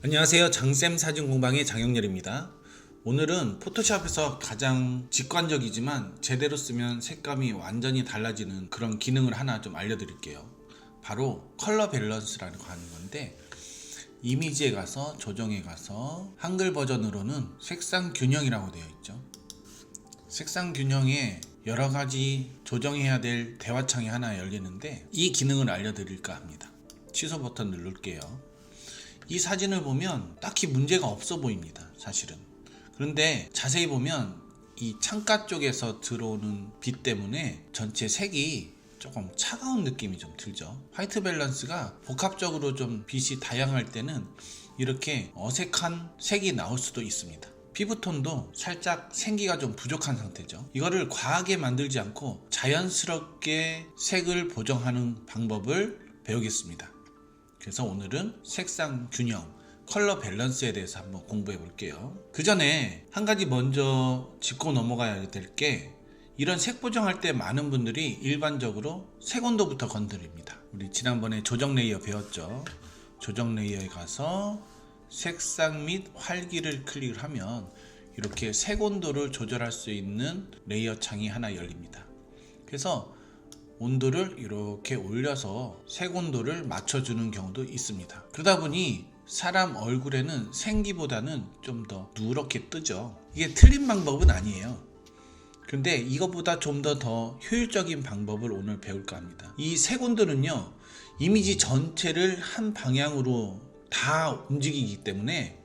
안녕하세요. 장쌤 사진공방의 장영렬입니다. 오늘은 포토샵에서 가장 직관적이지만 제대로 쓰면 색감이 완전히 달라지는 그런 기능을 하나 좀 알려드릴게요. 바로 컬러 밸런스라는 거 하는 건데, 이미지에 가서 조정에 가서 한글 버전으로는 색상 균형이라고 되어 있죠. 색상 균형에 여러 가지 조정해야 될 대화창이 하나 열리는데, 이 기능을 알려드릴까 합니다. 취소 버튼 누를게요. 이 사진을 보면 딱히 문제가 없어 보입니다, 사실은. 그런데 자세히 보면 이 창가 쪽에서 들어오는 빛 때문에 전체 색이 조금 차가운 느낌이 좀 들죠. 화이트 밸런스가 복합적으로 좀 빛이 다양할 때는 이렇게 어색한 색이 나올 수도 있습니다. 피부톤도 살짝 생기가 좀 부족한 상태죠. 이거를 과하게 만들지 않고 자연스럽게 색을 보정하는 방법을 배우겠습니다. 그래서 오늘은 색상 균형, 컬러 밸런스에 대해서 한번 공부해 볼게요. 그 전에 한 가지 먼저 짚고 넘어가야 될 게, 이런 색 보정할 때 많은 분들이 일반적으로 색 온도부터 건드립니다. 우리 지난번에 조정 레이어 배웠죠. 조정 레이어에 가서 색상 및 활기를 클릭을 하면 이렇게 색 온도를 조절할 수 있는 레이어 창이 하나 열립니다. 그래서 온도를 이렇게 올려서 색 온도를 맞춰주는 경우도 있습니다. 그러다 보니 사람 얼굴에는 생기보다는 좀 더 누렇게 뜨죠. 이게 틀린 방법은 아니에요. 근데 이것보다 좀 더 효율적인 방법을 오늘 배울까 합니다. 이 색 온도는요, 이미지 전체를 한 방향으로 다 움직이기 때문에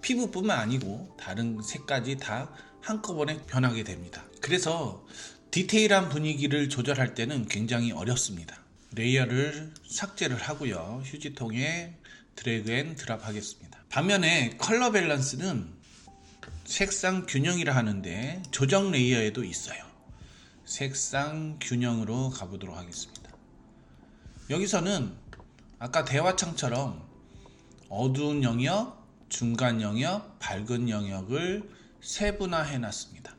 피부뿐만 아니고 다른 색까지 다 한꺼번에 변하게 됩니다. 그래서 디테일한 분위기를 조절할 때는 굉장히 어렵습니다. 레이어를 삭제를 하고요, 휴지통에 드래그 앤 드랍 하겠습니다. 반면에 컬러 밸런스는 색상 균형이라 하는데 조정 레이어에도 있어요. 색상 균형으로 가보도록 하겠습니다. 여기서는 아까 대화창처럼 어두운 영역, 중간 영역, 밝은 영역을 세분화해 놨습니다.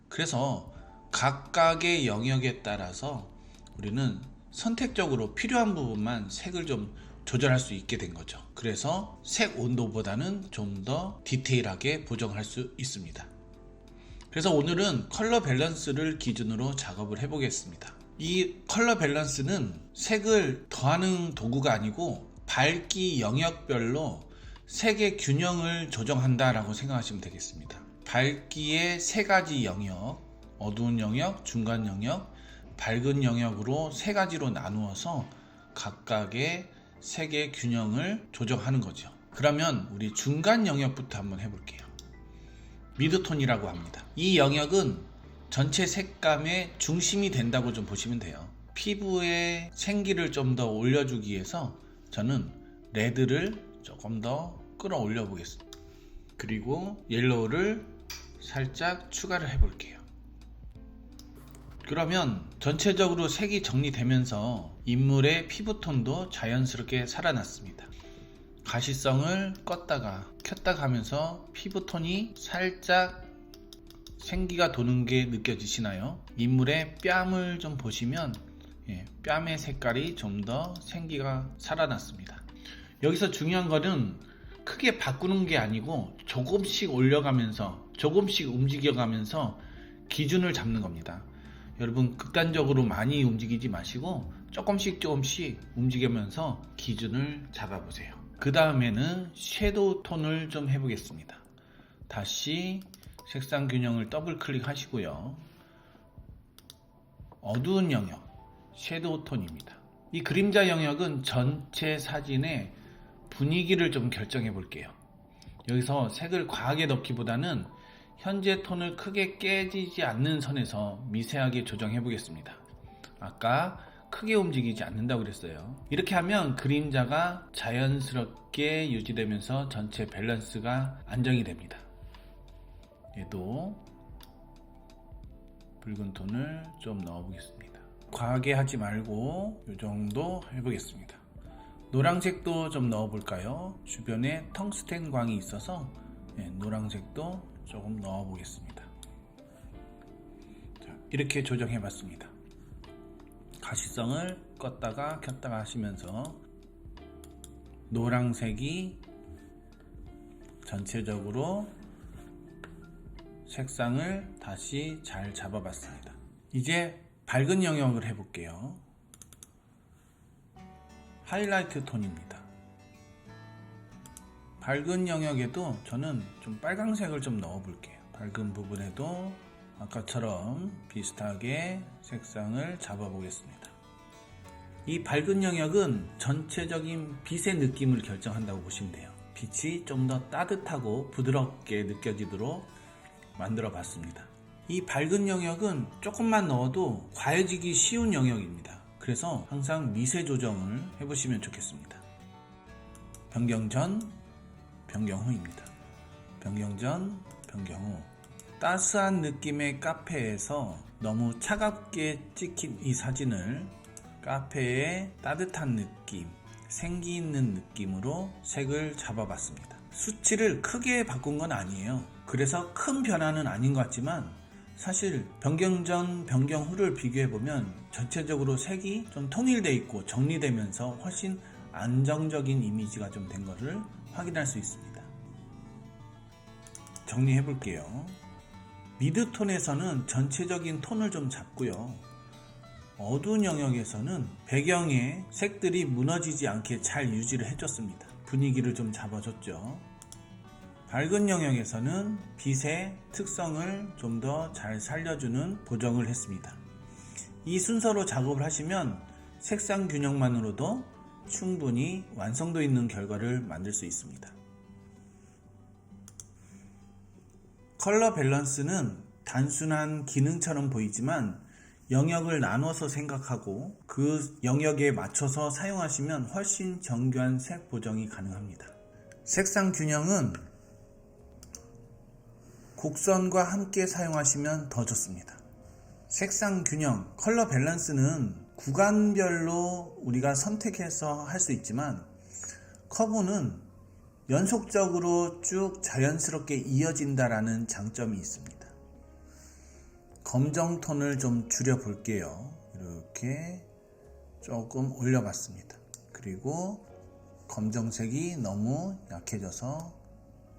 그래서 각각의 영역에 따라서 우리는 선택적으로 필요한 부분만 색을 좀 조절할 수 있게 된 거죠. 그래서 색 온도보다는 좀 더 디테일하게 보정할 수 있습니다. 그래서 오늘은 컬러 밸런스를 기준으로 작업을 해보겠습니다. 이 컬러 밸런스는 색을 더하는 도구가 아니고 밝기 영역별로 색의 균형을 조정한다라고 생각하시면 되겠습니다. 밝기의 세 가지 영역, 어두운 영역, 중간 영역, 밝은 영역으로 세 가지로 나누어서 각각의 색의 균형을 조정하는 거죠. 그러면 우리 중간 영역부터 한번 해볼게요. 미드톤이라고 합니다. 이 영역은 전체 색감의 중심이 된다고 좀 보시면 돼요. 피부의 생기를 좀 더 올려주기 위해서 저는 레드를 조금 더 끌어올려 보겠습니다. 그리고 옐로우를 살짝 추가를 해볼게요. 그러면 전체적으로 색이 정리되면서 인물의 피부톤도 자연스럽게 살아났습니다. 가시성을 껐다가 켰다가 하면서 피부톤이 살짝 생기가 도는 게 느껴지시나요? 인물의 뺨을 좀 보시면 뺨의 색깔이 좀 더 생기가 살아났습니다. 여기서 중요한 거는 크게 바꾸는 게 아니고 조금씩 올려가면서 조금씩 움직여가면서 기준을 잡는 겁니다. 여러분 극단적으로 많이 움직이지 마시고 조금씩 움직이면서 기준을 잡아보세요. 그 다음에는 섀도우 톤을 좀 해보겠습니다. 다시 색상 균형을 더블 클릭하시고요. 어두운 영역, 섀도우 톤입니다. 이 그림자 영역은 전체 사진의 분위기를 좀 결정해 볼게요. 여기서 색을 과하게 넣기보다는 현재 톤을 크게 깨지지 않는 선에서 미세하게 조정해 보겠습니다. 아까 크게 움직이지 않는다고 그랬어요. 이렇게 하면 그림자가 자연스럽게 유지되면서 전체 밸런스가 안정이 됩니다. 얘도 붉은 톤을 좀 넣어 보겠습니다. 과하게 하지 말고 이 정도 해보겠습니다. 노란색도 좀 넣어 볼까요? 주변에 텅스텐 광이 있어서 노란색도 조금 넣어 보겠습니다. 이렇게 조정해 봤습니다. 가시성을 껐다가 켰다가 하시면서 노란색이 전체적으로 색상을 다시 잘 잡아봤습니다. 이제 밝은 영역을 해볼게요. 하이라이트 톤입니다. 밝은 영역에도 저는 좀 빨강색을 좀 넣어볼게요. 밝은 부분에도 아까처럼 비슷하게 색상을 잡아보겠습니다. 이 밝은 영역은 전체적인 빛의 느낌을 결정한다고 보시면 돼요. 빛이 좀 더 따뜻하고 부드럽게 느껴지도록 만들어 봤습니다. 이 밝은 영역은 조금만 넣어도 과해지기 쉬운 영역입니다. 그래서 항상 미세 조정을 해보시면 좋겠습니다. 변경 전, 변경 후입니다. 변경 전, 변경 후. 따스한 느낌의 카페에서 너무 차갑게 찍힌 이 사진을 카페의 따뜻한 느낌, 생기 있는 느낌으로 색을 잡아봤습니다. 수치를 크게 바꾼 건 아니에요. 그래서 큰 변화는 아닌 것 같지만 사실 변경 전, 변경 후를 비교해보면 전체적으로 색이 좀 통일되어 있고 정리되면서 훨씬 안정적인 이미지가 좀 된 것을 확인할 수 있습니다. 정리해볼게요. 미드톤에서는 전체적인 톤을 좀 잡고요. 어두운 영역에서는 배경의 색들이 무너지지 않게 잘 유지를 해줬습니다. 분위기를 좀 잡아줬죠. 밝은 영역에서는 빛의 특성을 좀 더 잘 살려주는 보정을 했습니다. 이 순서로 작업을 하시면 색상 균형만으로도 충분히 완성도 있는 결과를 만들 수 있습니다. 컬러 밸런스는 단순한 기능처럼 보이지만 영역을 나눠서 생각하고 그 영역에 맞춰서 사용하시면 훨씬 정교한 색 보정이 가능합니다. 색상 균형은 곡선과 함께 사용하시면 더 좋습니다. 색상 균형, 컬러 밸런스는 구간별로 우리가 선택해서 할 수 있지만 커브는 연속적으로 쭉 자연스럽게 이어진다라는 장점이 있습니다. 검정 톤을 좀 줄여 볼게요. 이렇게 조금 올려봤습니다. 그리고 검정색이 너무 약해져서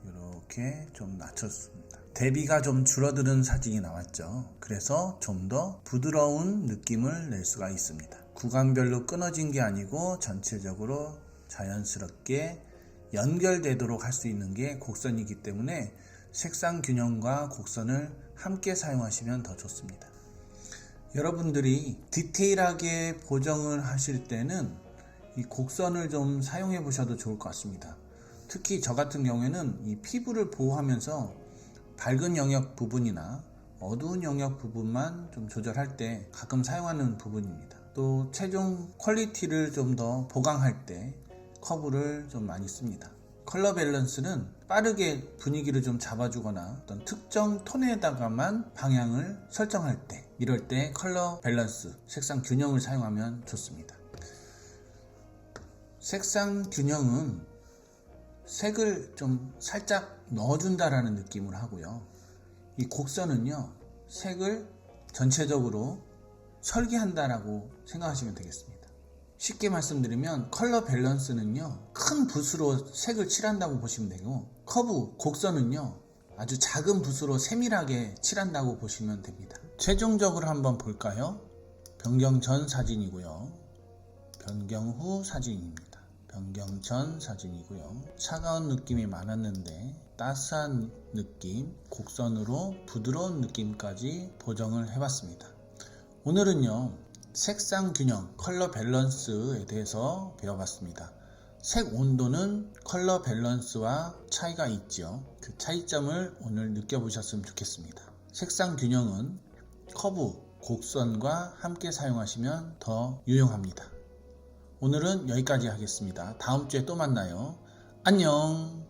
이렇게 좀 낮췄습니다. 대비가 좀 줄어드는 사진이 나왔죠. 그래서 좀 더 부드러운 느낌을 낼 수가 있습니다. 구간별로 끊어진 게 아니고 전체적으로 자연스럽게 연결되도록 할 수 있는 게 곡선이기 때문에 색상 균형과 곡선을 함께 사용하시면 더 좋습니다. 여러분들이 디테일하게 보정을 하실 때는 이 곡선을 좀 사용해 보셔도 좋을 것 같습니다. 특히 저 같은 경우에는 이 피부를 보호하면서 밝은 영역 부분이나 어두운 영역 부분만 좀 조절할 때 가끔 사용하는 부분입니다. 또 최종 퀄리티를 좀 더 보강할 때 커브를 좀 많이 씁니다. 컬러 밸런스는 빠르게 분위기를 좀 잡아주거나 어떤 특정 톤에다가만 방향을 설정할 때, 이럴 때 컬러 밸런스, 색상 균형을 사용하면 좋습니다. 색상 균형은 색을 좀 살짝 넣어준다라는 느낌을 하고요. 이 곡선은요, 색을 전체적으로 설계한다라고 생각하시면 되겠습니다. 쉽게 말씀드리면 컬러 밸런스는요, 큰 붓으로 색을 칠한다고 보시면 되고, 커브, 곡선은요, 아주 작은 붓으로 세밀하게 칠한다고 보시면 됩니다. 최종적으로 한번 볼까요? 변경 전 사진이고요. 변경 후 사진입니다. 변경 전 사진이고요. 차가운 느낌이 많았는데 따스한 느낌, 곡선으로 부드러운 느낌까지 보정을 해봤습니다. 오늘은요, 색상 균형, 컬러 밸런스에 대해서 배워봤습니다. 색 온도는 컬러 밸런스와 차이가 있죠. 그 차이점을 오늘 느껴보셨으면 좋겠습니다. 색상 균형은 커브, 곡선과 함께 사용하시면 더 유용합니다. 오늘은 여기까지 하겠습니다. 다음 주에 또 만나요. 안녕.